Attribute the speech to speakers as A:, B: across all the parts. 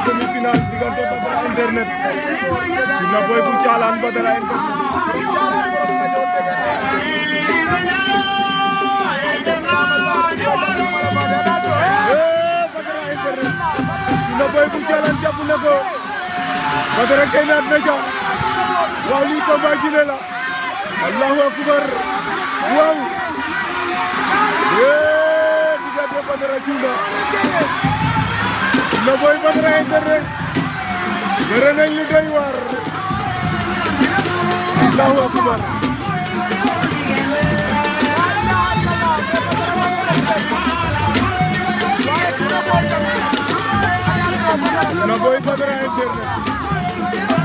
A: demi-finale diggante Badara Internet Dina Boy bu Thialane Badara Internet Dina Boy bu Thialane jàpp na ko Badara génnaat na ca waaw lii combat Guinée la Allahu akbar waaw diggante Badara Diouna Dina Boy Badara Internet bëre nañ lu doy waar Allahu akbar Dina Boy Badara Internet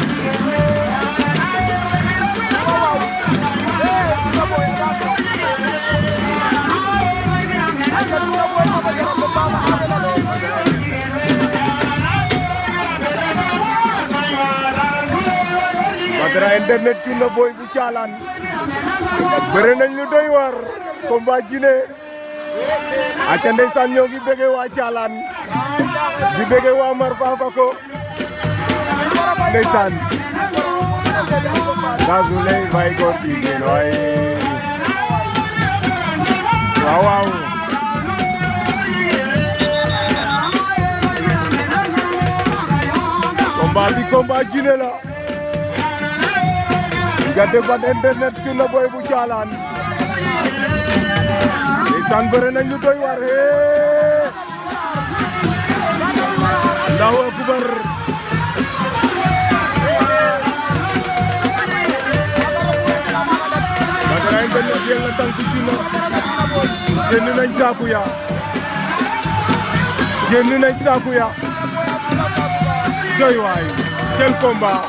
A: Badara Internet Dina Boy bu Thialane bëre nañ lu doy waar combat Guinée aca ndeysaan ñoo ngi bëgg waa Thialane di bëgg waa Mar Fafako ndeysaan gazu lay bay góor bi ngeen waaye waaw waaw combat bi combat Guinée la diggante Badara Internet Dina Boy bu Thialane ndeysaan bëre nañ lu doy waar Allahu akbar Badara Internet yel na tànk Dina génn nañ saaku ya doy waay quel combat